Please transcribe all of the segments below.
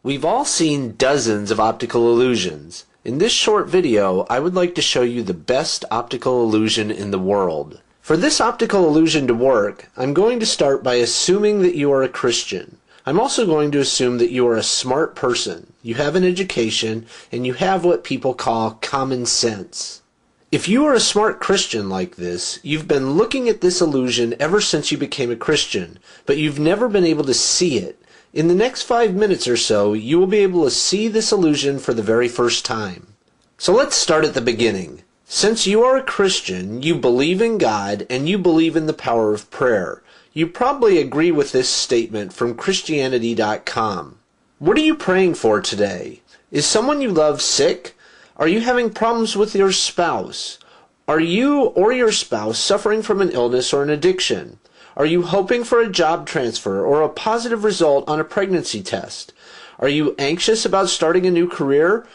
We've all seen dozens of optical illusions. In this short video, I would like to show you the best optical illusion in the world. For this optical illusion to work, I'm going to start by assuming that you are a Christian. I'm also going to assume that you are a smart person, you have an education, and you have what people call common sense. If you are a smart Christian like this, you've been looking at this illusion ever since you became a Christian, but you've never been able to see it. In the next 5 minutes or so, you will be able to see this illusion for the very first time. So let's start at the beginning. Since you are a Christian, you believe in God and you believe in the power of prayer. You probably agree with this statement from Christianity.com. What are you praying for today? Is someone you love sick? Are you having problems with your spouse? Are you or your spouse suffering from an illness or an addiction? Are you hoping for a job transfer or a positive result on a pregnancy test? Are you anxious about starting a new career?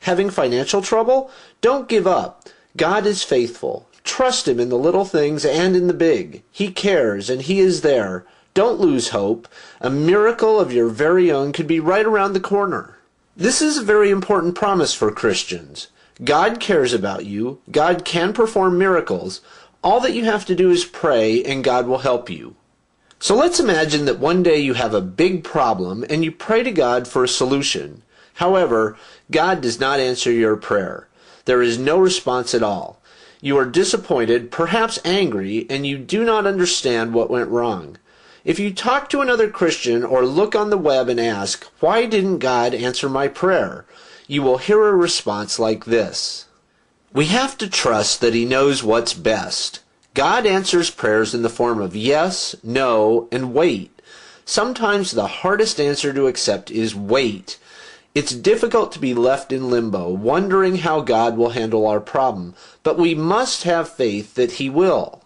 Having financial trouble? Don't give up. God is faithful. Trust Him in the little things and in the big. He cares and He is there. Don't lose hope. A miracle of your very own could be right around the corner. This is a very important promise for Christians. God cares about you. God can perform miracles. All that you have to do is pray and God will help you. So let's imagine that one day you have a big problem and you pray to God for a solution. However, God does not answer your prayer. There is no response at all. You are disappointed, perhaps angry, and you do not understand what went wrong. If you talk to another Christian or look on the web and ask, "Why didn't God answer my prayer?" you will hear a response like this. We have to trust that He knows what's best. God answers prayers in the form of yes, no, and wait. Sometimes the hardest answer to accept is wait. It's difficult to be left in limbo, wondering how God will handle our problem, but we must have faith that He will.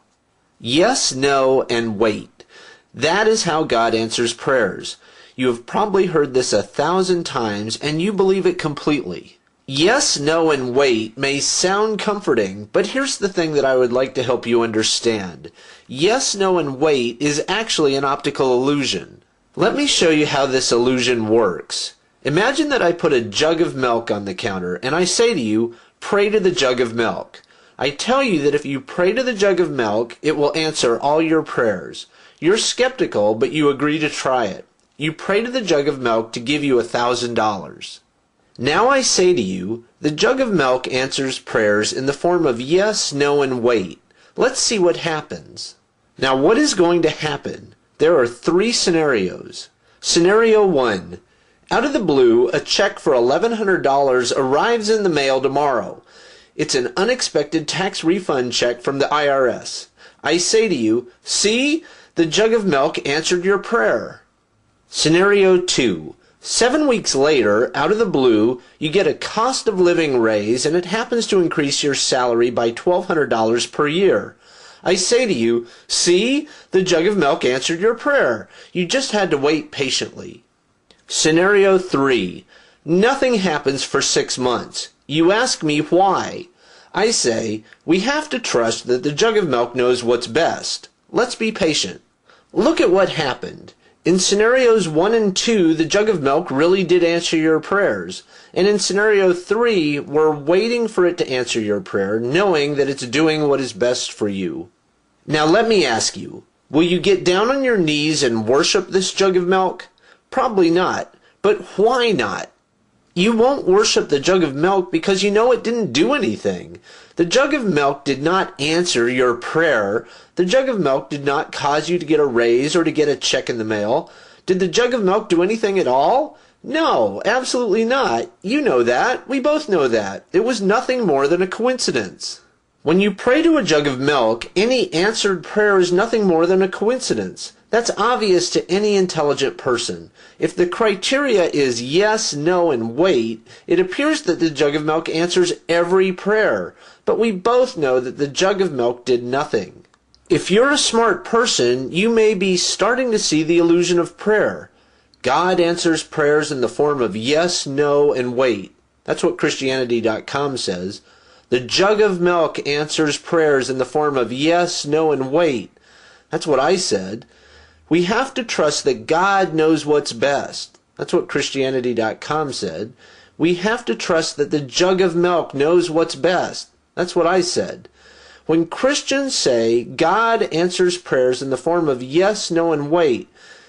Yes, no, and wait. That is how God answers prayers. You have probably heard this 1,000 times, and you believe it completely. Yes, no, and wait may sound comforting, but here's the thing that I would like to help you understand. Yes, no, and wait is actually an optical illusion. Let me show you how this illusion works. Imagine that I put a jug of milk on the counter, and I say to you, pray to the jug of milk. I tell you that if you pray to the jug of milk, it will answer all your prayers. You're skeptical, but you agree to try it. You pray to the jug of milk to give you $1,000. Now I say to you, the jug of milk answers prayers in the form of yes, no, and wait. Let's see what happens. Now what is going to happen? There are 3 scenarios. Scenario 1. Out of the blue, a check for $1,100 arrives in the mail tomorrow. It's an unexpected tax refund check from the IRS. I say to you, see, the jug of milk answered your prayer. Scenario 2. 7 weeks later, out of the blue, you get a cost of living raise and it happens to increase your salary by $1,200 per year. I say to you, see, the jug of milk answered your prayer. You just had to wait patiently. Scenario 3. Nothing happens for 6 months. You ask me why. I say, we have to trust that the jug of milk knows what's best. Let's be patient. Look at what happened. In scenarios 1 and 2, the jug of milk really did answer your prayers. And in scenario 3, we're waiting for it to answer your prayer, knowing that it's doing what is best for you. Now let me ask you, will you get down on your knees and worship this jug of milk? Probably not. But why not? You won't worship the jug of milk because you know it didn't do anything. The jug of milk did not answer your prayer. The jug of milk did not cause you to get a raise or to get a check in the mail. Did the jug of milk do anything at all? No, absolutely not. You know that. We both know that. It was nothing more than a coincidence. When you pray to a jug of milk, any answered prayer is nothing more than a coincidence. That's obvious to any intelligent person. If the criteria is yes, no, and wait, it appears that the jug of milk answers every prayer. But we both know that the jug of milk did nothing. If you're a smart person, you may be starting to see the illusion of prayer. God answers prayers in the form of yes, no, and wait. That's what Christianity.com says. The jug of milk answers prayers in the form of yes, no, and wait. That's what I said. We have to trust that God knows what's best. That's what Christianity.com said. We have to trust that the jug of milk knows what's best. That's what I said. When Christians say God answers prayers in the form of yes, no, and wait,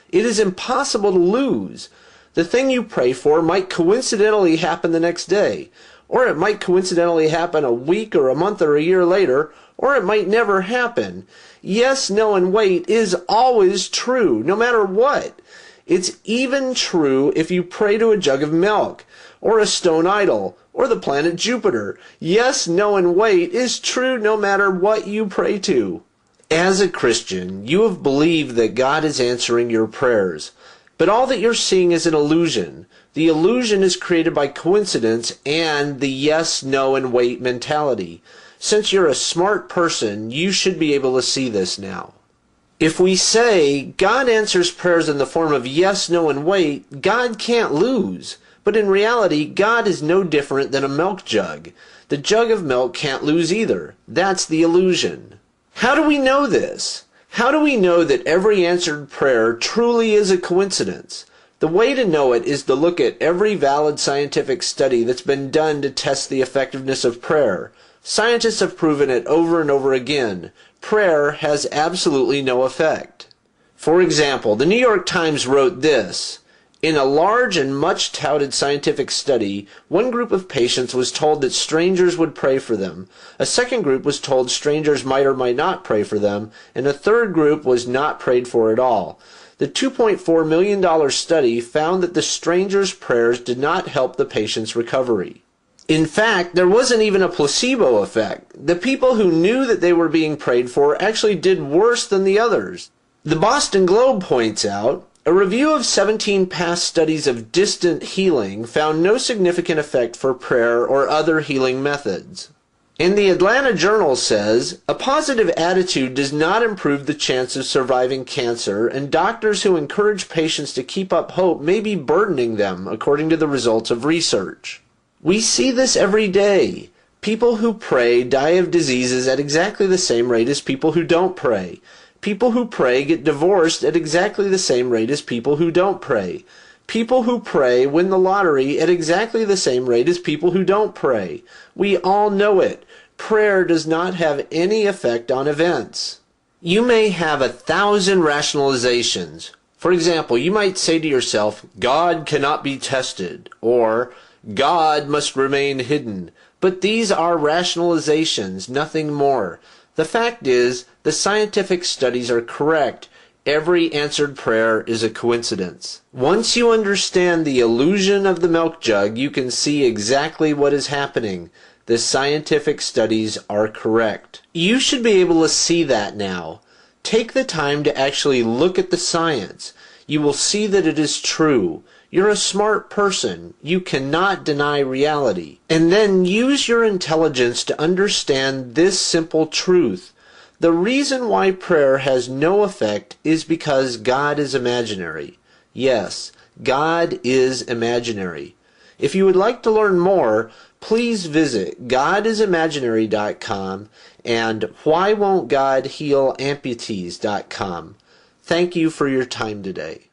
it is impossible to lose. The thing you pray for might coincidentally happen the next day, or it might coincidentally happen a week or a month or a year later, or it might never happen. Yes, no, and wait is always true, no matter what. It's even true if you pray to a jug of milk, or a stone idol, or the planet Jupiter. Yes, no, and wait is true no matter what you pray to. As a Christian, you have believed that God is answering your prayers, but all that you're seeing is an illusion. The illusion is created by coincidence and the yes, no, and wait mentality. Since you're a smart person, you should be able to see this now. If we say God answers prayers in the form of yes, no, and wait, God can't lose. But in reality, God is no different than a milk jug. The jug of milk can't lose either. That's the illusion. How do we know this? How do we know that every answered prayer truly is a coincidence? The way to know it is to look at every valid scientific study that's been done to test the effectiveness of prayer. Scientists have proven it over and over again. Prayer has absolutely no effect. For example, the New York Times wrote this: in a large and much touted scientific study, one group of patients was told that strangers would pray for them. A second group was told strangers might or might not pray for them, and a third group was not prayed for at all. The $2.4 million study found that the strangers' prayers did not help the patient's recovery. In fact, there wasn't even a placebo effect. The people who knew that they were being prayed for actually did worse than the others. The Boston Globe points out, a review of 17 past studies of distant healing found no significant effect for prayer or other healing methods. And the Atlanta Journal says, a positive attitude does not improve the chance of surviving cancer, and doctors who encourage patients to keep up hope may be burdening them, according to the results of research. We see this every day. People who pray die of diseases at exactly the same rate as people who don't pray. People who pray get divorced at exactly the same rate as people who don't pray. People who pray win the lottery at exactly the same rate as people who don't pray. We all know it. Prayer does not have any effect on events. You may have 1,000 rationalizations. For example, you might say to yourself, God cannot be tested, or God must remain hidden. But these are rationalizations, nothing more. The fact is, the scientific studies are correct. Every answered prayer is a coincidence. Once you understand the illusion of the milk jug, you can see exactly what is happening. The scientific studies are correct. You should be able to see that now. Take the time to actually look at the science. You will see that it is true. You're a smart person. You cannot deny reality. And then use your intelligence to understand this simple truth. The reason why prayer has no effect is because God is imaginary. Yes, God is imaginary. If you would like to learn more, please visit godisimaginary.com and whywon'tgodhealamputees.com. Thank you for your time today.